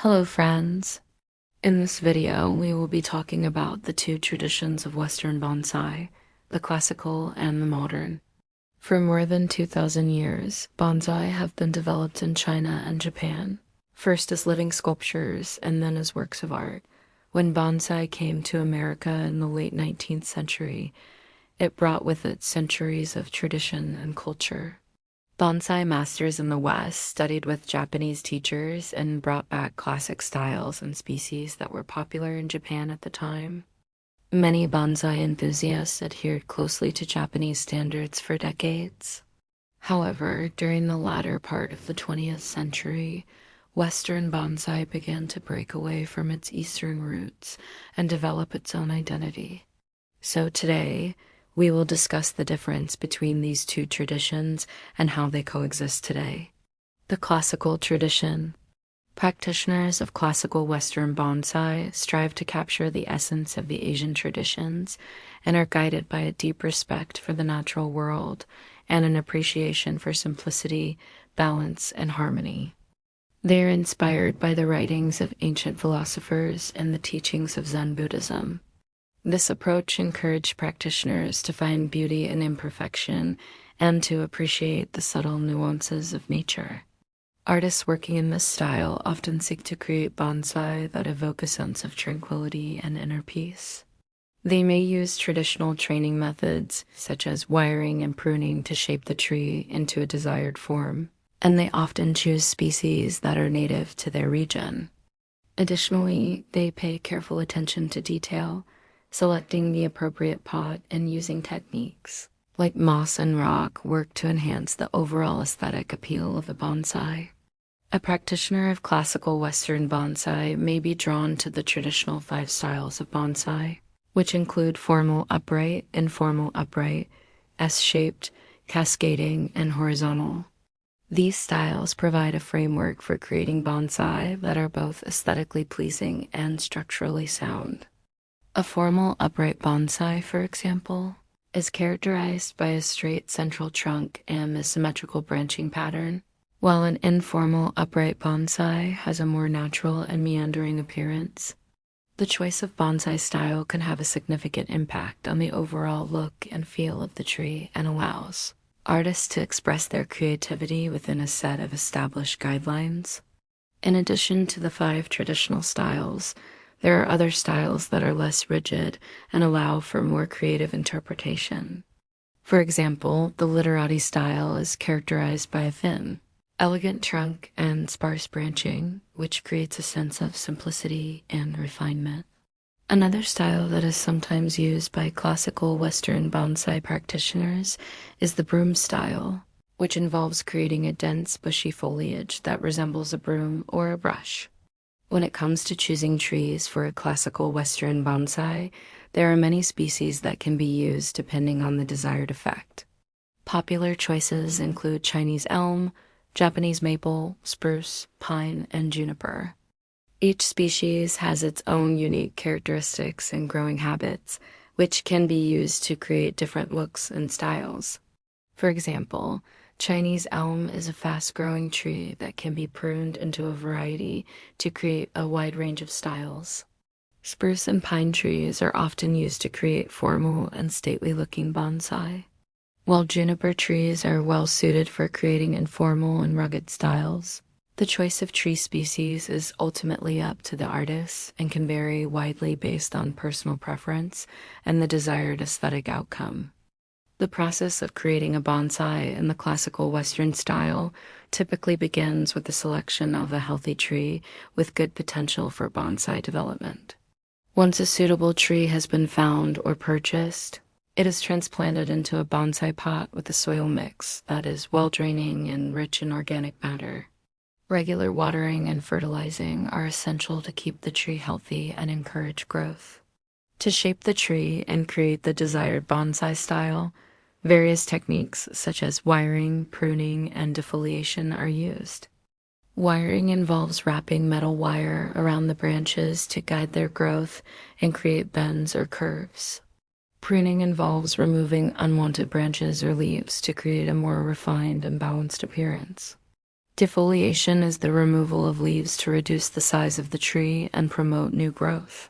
Hello friends! In this video, we will be talking about the two traditions of Western bonsai, the classical and the modern. For more than 2,000 years, bonsai have been developed in China and Japan, first as living sculptures and then as works of art. When bonsai came to America in the late 19th century, it brought with it centuries of tradition and culture. Bonsai masters in the West studied with Japanese teachers and brought back classic styles and species that were popular in Japan at the time. Many bonsai enthusiasts adhered closely to Japanese standards for decades. However, during the latter part of the 20th century, Western bonsai began to break away from its Eastern roots and develop its own identity. So today, we will discuss the difference between these two traditions and how they coexist today. The classical tradition. Practitioners of classical Western bonsai strive to capture the essence of the Asian traditions and are guided by a deep respect for the natural world and an appreciation for simplicity, balance, and harmony. They are inspired by the writings of ancient philosophers and the teachings of Zen Buddhism. This approach encouraged practitioners to find beauty in imperfection and to appreciate the subtle nuances of nature. Artists working in this style often seek to create bonsai that evoke a sense of tranquility and inner peace. They may use traditional training methods, such as wiring and pruning, to shape the tree into a desired form, and they often choose species that are native to their region. Additionally, they pay careful attention to detail, selecting the appropriate pot and using techniques like moss and rock work to enhance the overall aesthetic appeal of a bonsai. A practitioner of classical Western bonsai may be drawn to the traditional 5 styles of bonsai, which include formal upright, informal upright, S-shaped, cascading, and horizontal. These styles provide a framework for creating bonsai that are both aesthetically pleasing and structurally sound. A formal upright bonsai, for example, is characterized by a straight central trunk and a symmetrical branching pattern, while an informal upright bonsai has a more natural and meandering appearance. The choice of bonsai style can have a significant impact on the overall look and feel of the tree and allows artists to express their creativity within a set of established guidelines. In addition to the 5 traditional styles, there are other styles that are less rigid and allow for more creative interpretation. For example, the literati style is characterized by a thin, elegant trunk and sparse branching, which creates a sense of simplicity and refinement. Another style that is sometimes used by classical Western bonsai practitioners is the broom style, which involves creating a dense, bushy foliage that resembles a broom or a brush. When it comes to choosing trees for a classical Western bonsai, there are many species that can be used depending on the desired effect. Popular choices include Chinese elm, Japanese maple, spruce, pine, and juniper. Each species has its own unique characteristics and growing habits, which can be used to create different looks and styles. For example, Chinese elm is a fast-growing tree that can be pruned into a variety to create a wide range of styles. Spruce and pine trees are often used to create formal and stately-looking bonsai, while juniper trees are well-suited for creating informal and rugged styles. The choice of tree species is ultimately up to the artist and can vary widely based on personal preference and the desired aesthetic outcome. The process of creating a bonsai in the classical Western style typically begins with the selection of a healthy tree with good potential for bonsai development. Once a suitable tree has been found or purchased, it is transplanted into a bonsai pot with a soil mix that is well-draining and rich in organic matter. Regular watering and fertilizing are essential to keep the tree healthy and encourage growth. To shape the tree and create the desired bonsai style, various techniques such as wiring, pruning, and defoliation are used. Wiring involves wrapping metal wire around the branches to guide their growth and create bends or curves. Pruning involves removing unwanted branches or leaves to create a more refined and balanced appearance. Defoliation is the removal of leaves to reduce the size of the tree and promote new growth.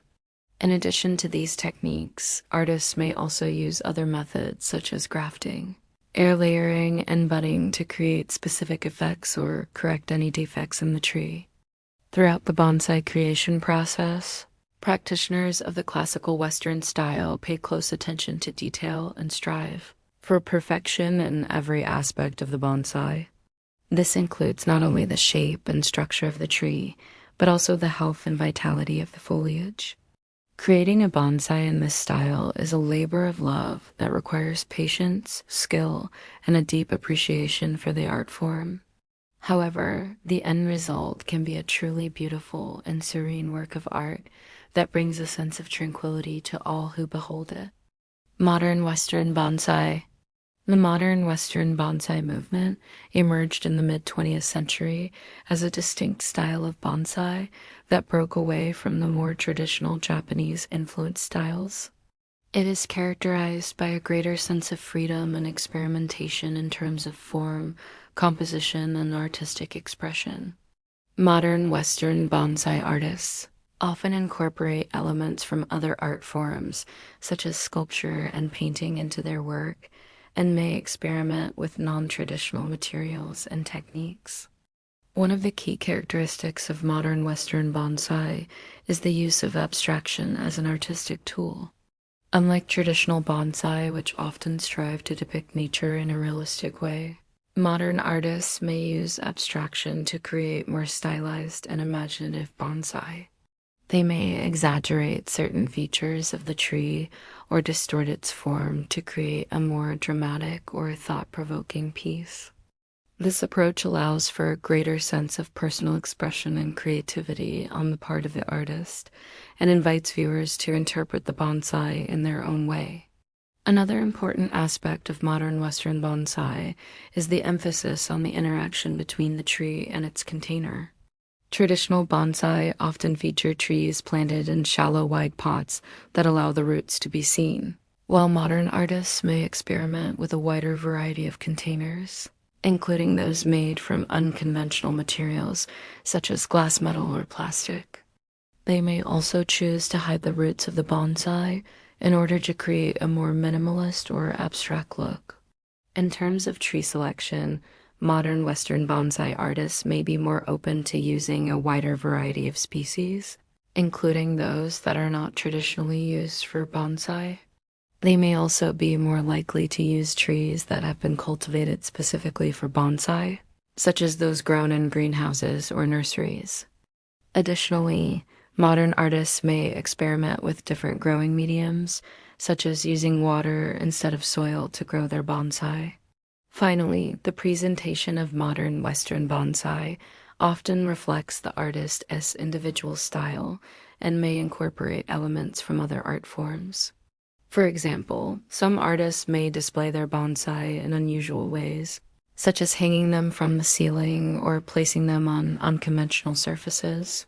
In addition to these techniques, artists may also use other methods such as grafting, air layering, and budding to create specific effects or correct any defects in the tree. Throughout the bonsai creation process, practitioners of the classical Western style pay close attention to detail and strive for perfection in every aspect of the bonsai. This includes not only the shape and structure of the tree, but also the health and vitality of the foliage. Creating a bonsai in this style is a labor of love that requires patience, skill, and a deep appreciation for the art form. However, the end result can be a truly beautiful and serene work of art that brings a sense of tranquility to all who behold it. Modern Western bonsai. The modern Western bonsai movement emerged in the mid-20th century as a distinct style of bonsai that broke away from the more traditional Japanese-influenced styles. It is characterized by a greater sense of freedom and experimentation in terms of form, composition, and artistic expression. Modern Western bonsai artists often incorporate elements from other art forms, such as sculpture and painting, into their work, and may experiment with non-traditional materials and techniques. One of the key characteristics of modern Western bonsai is the use of abstraction as an artistic tool. Unlike traditional bonsai, which often strive to depict nature in a realistic way, modern artists may use abstraction to create more stylized and imaginative bonsai. They may exaggerate certain features of the tree or distort its form to create a more dramatic or thought-provoking piece. This approach allows for a greater sense of personal expression and creativity on the part of the artist and invites viewers to interpret the bonsai in their own way. Another important aspect of modern Western bonsai is the emphasis on the interaction between the tree and its container. Traditional bonsai often feature trees planted in shallow, wide pots that allow the roots to be seen, while modern artists may experiment with a wider variety of containers, including those made from unconventional materials such as glass, metal, or plastic. They may also choose to hide the roots of the bonsai in order to create a more minimalist or abstract look. In terms of tree selection, modern Western bonsai artists may be more open to using a wider variety of species, including those that are not traditionally used for bonsai. They may also be more likely to use trees that have been cultivated specifically for bonsai, such as those grown in greenhouses or nurseries. Additionally, modern artists may experiment with different growing mediums, such as using water instead of soil to grow their bonsai. Finally, the presentation of modern Western bonsai often reflects the artist's individual style and may incorporate elements from other art forms. For example, some artists may display their bonsai in unusual ways, such as hanging them from the ceiling or placing them on unconventional surfaces.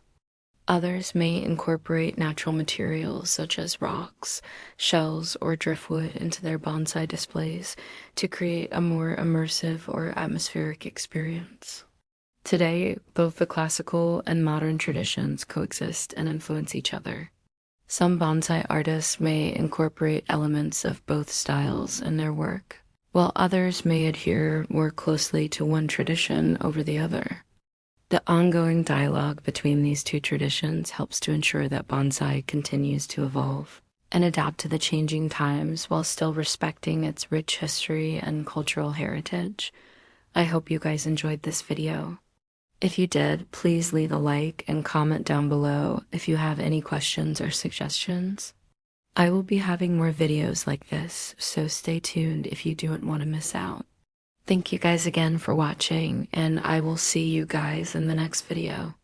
Others may incorporate natural materials such as rocks, shells, or driftwood into their bonsai displays to create a more immersive or atmospheric experience. Today, both the classical and modern traditions coexist and influence each other. Some bonsai artists may incorporate elements of both styles in their work, while others may adhere more closely to one tradition over the other. The ongoing dialogue between these two traditions helps to ensure that bonsai continues to evolve and adapt to the changing times while still respecting its rich history and cultural heritage. I hope you guys enjoyed this video. If you did, please leave a like and comment down below if you have any questions or suggestions. I will be having more videos like this, so stay tuned if you don't want to miss out. Thank you guys again for watching, and I will see you guys in the next video.